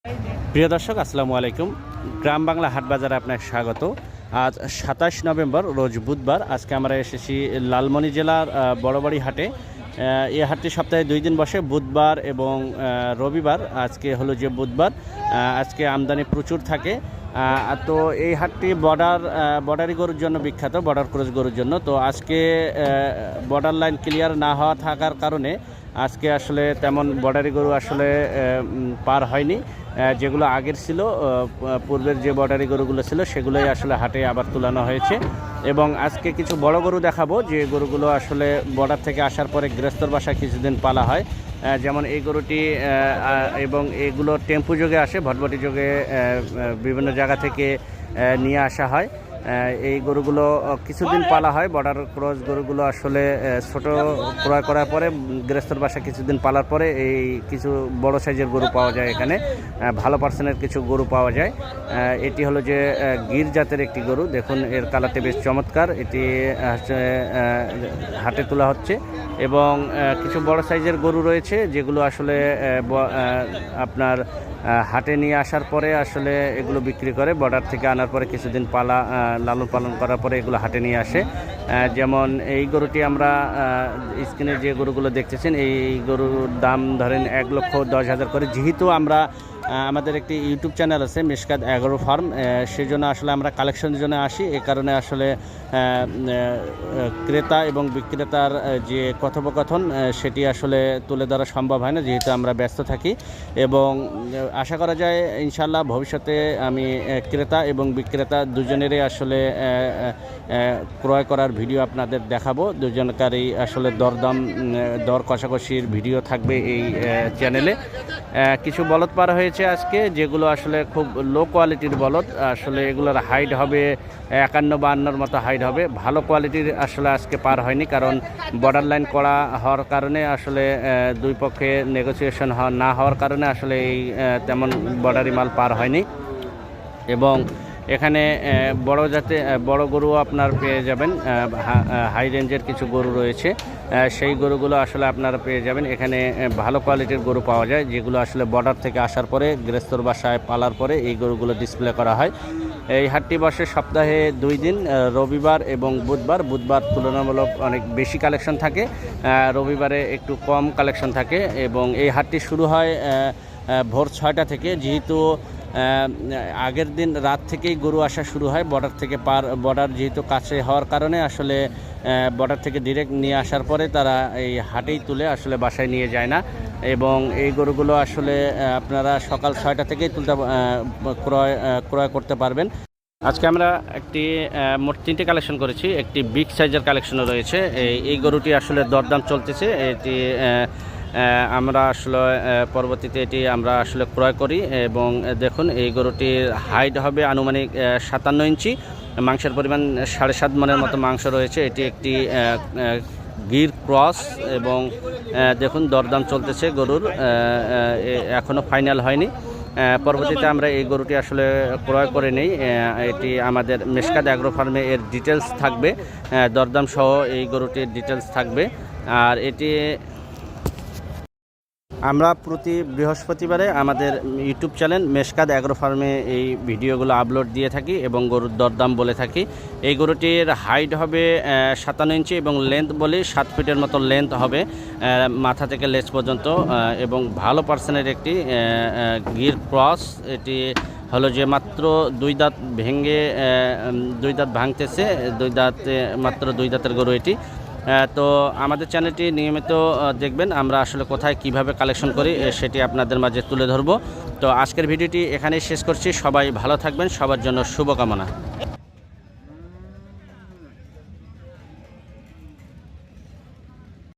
প্রিয় দর্শক আসসালামু আলাইকুম। গ্রাম বাংলা হাট বাজারে আপনাকে স্বাগত। আজ ২৭ নভেম্বর রোজ বুধবার। আজকে আমরা এসেছি লালমনি জেলার বড়বাড়ি হাটে। এই হাটটি সপ্তাহে 2 দিন বসে, বুধবার এবং রবিবার। আজকে হলো যে বুধবার, আজকে আমদানি প্রচুর থাকে। তো এই হাটটি বর্ডারি গরুর জন্য বিখ্যাত, বর্ডার ক্রস গরুর জন্য। তো আজকে বর্ডার লাইন ক্লিয়ার না হওয়া থাকার কারণে আজকে আসলে তেমন বর্ডারি গরু আসলে পার হয়নি। যেগুলো আগের ছিল, পূর্বের যে বর্ডারি গরুগুলো ছিল সেগুলোই আসলে হাটে আবার তুলানো হয়েছে। এবং আজকে কিছু বড় গরু দেখাবো, যে গরুগুলো আসলে বর্ডার থেকে আসার পরে গৃহস্থর বাসায় কিছুদিন পালা হয়। যেমন এই গরুটি, এবং এগুলো টেম্পু যোগে আসে, ভটভটি যোগে বিভিন্ন জায়গা থেকে নিয়ে আসা হয়। এই গরুগুলো কিছুদিন পালা হয়। বর্ডার ক্রস গরুগুলো আসলে ছোট ক্রয় করার পরে গৃহস্থর বাসা কিছুদিন পালার পরে এই কিছু বড় সাইজের গরু পাওয়া যায় এখানে, ভালো পার্সেন্টের কিছু গরু পাওয়া যায়। এটি হলো যে গির জাতের একটি গরু। দেখুন এর কালারটি বেশ চমৎকার। এটি হাটে তোলা হচ্ছে। এবং কিছু বড় সাইজের গরু রয়েছে যেগুলো আসলে আপনার হাটে নিয়ে আসার পরে আসলে এগুলো বিক্রি করে। বর্ডার থেকে আনার পরে কিছুদিন লালন পালন করার পরে এগুলো হাটে নিয়ে আসে। যেমন এই গরুটি আমরা স্ক্রিনে যে গরুগুলো দেখতেছেন, এই গরুর দাম ধরেন 1,10,000 করে। যেহেতু আমরা আমাদের একটি ইউটিউব চ্যানেল আছে মেশকাত অ্যাগ্রো ফার্ম, সেজন্য আসলে আমরা কালেকশনের জন্য আসি। এই কারণে আসলে ক্রেতা এবং বিক্রেতার যে কথোপকথন সেটি আসলে তুলে ধরা সম্ভব হয় না, যেহেতু আমরা ব্যস্ত থাকি। এবং আশা করা যায় ইনশাল্লাহ ভবিষ্যতে আমি ক্রেতা এবং বিক্রেতা দুজনেরই আসলে ক্রয় করার ভিডিও আপনাদের দেখাবো। দুজনকারই আসলে দর কষাকষির ভিডিও থাকবে এই চ্যানেলে। কিছু বলদ পার হয়েছে আজকে, যেগুলো আসলে খুব লো কোয়ালিটির বলদ। আসলে এগুলোর হাইট হবে 51-52 মতো হাইট হবে। ভালো কোয়ালিটির আসলে আজকে পার হয়নি, কারণ বর্ডার লাইন করা হওয়ার কারণে আসলে দুই পক্ষে নেগোসিয়েশন না হওয়ার কারণে আসলে এই তেমন বর্ডারি মাল পার হয়নি। এবং এখানে বড় গরুও আপনার পেয়ে যাবেন। হাই রেঞ্জের কিছু গরু রয়েছে, সেই গরুগুলো আসলে আপনারা পেয়ে যাবেন। এখানে ভালো কোয়ালিটির গরু পাওয়া যায়, যেগুলো আসলে বর্ডার থেকে আসার পরে গৃহস্থর বাসায় পালার পরে এই গরুগুলো ডিসপ্লে করা হয়। এই হাটটি বসে সপ্তাহে 2 দিন, রবিবার এবং বুধবার। বুধবার তুলনামূলক অনেক বেশি কালেকশন থাকে, রবিবারে একটু কম কালেকশন থাকে। এবং এই হাটটি শুরু হয় ভোর 6টা থেকে। যেহেতু আগের দিন রাত থেকেই গরু আসা শুরু হয় বর্ডার যেহেতু কাছে হওয়ার কারণে আসলে বর্ডার থেকে ডিরেক্ট নিয়ে আসার পরে তারা এই হাটেই তুলে আসলে বাসায় নিয়ে যায় না। এবং এই গরুগুলো আসলে আপনারা সকাল 6টা থেকেই ক্রয় করতে পারবেন। আজকে আমরা মোট 3টে কালেকশন করেছি। একটি বিগ সাইজের কালেকশনও রয়েছে। এই গরুটি আসলে দরদাম চলতেছে। এটি আমরা আসলে পরবর্তীতে এটি আমরা আসলে ক্রয় করি। এবং দেখুন এই গরুটির হাইট হবে আনুমানিক 57 ইঞ্চি, মাংসের পরিমাণ 7.5 মনের মতো মাংস রয়েছে। এটি একটি গির ক্রস। এবং দেখুন দরদাম চলতেছে গরুর, এখনও ফাইনাল হয়নি। পরবর্তীতে আমরা এই গরুটি আসলে ক্রয় করে নেই। এটি আমাদের মেশকাত অ্যাগ্রো ফার্মে এর ডিটেলস থাকবে, দরদাম সহ এই গরুটির ডিটেলস থাকবে। আর এটি আমরা প্রতি বৃহস্পতিবারে আমাদের ইউটিউব চ্যানেল মেশকাত অ্যাগ্রো ফার্মে এই ভিডিওগুলো আপলোড দিয়ে থাকি এবং গরুর দরদাম বলে থাকি। এই গরুটির হাইট হবে 57 ইঞ্চি এবং লেন্থ বলি 7 ফিটের মতো লেন্থ হবে, মাথা থেকে লেজ পর্যন্ত। এবং ভালো পার্সেন্টের একটি গির ক্রস। এটি হলো যে মাত্র 2 দাঁত ভেঙে 2 দাঁত ভাঙতেছে, মাত্র 2 দাঁতের গরু এটি। তো আমাদের চ্যানেলটি নিয়মিত দেখবেন। আমরা আসলে কোথায় কিভাবে কালেকশন করি সেটি আপনাদের মাঝে তুলে ধরব। তো আজকের ভিডিওটি এখানেই শেষ করছি। সবাই ভালো থাকবেন, সবার জন্য শুভকামনা।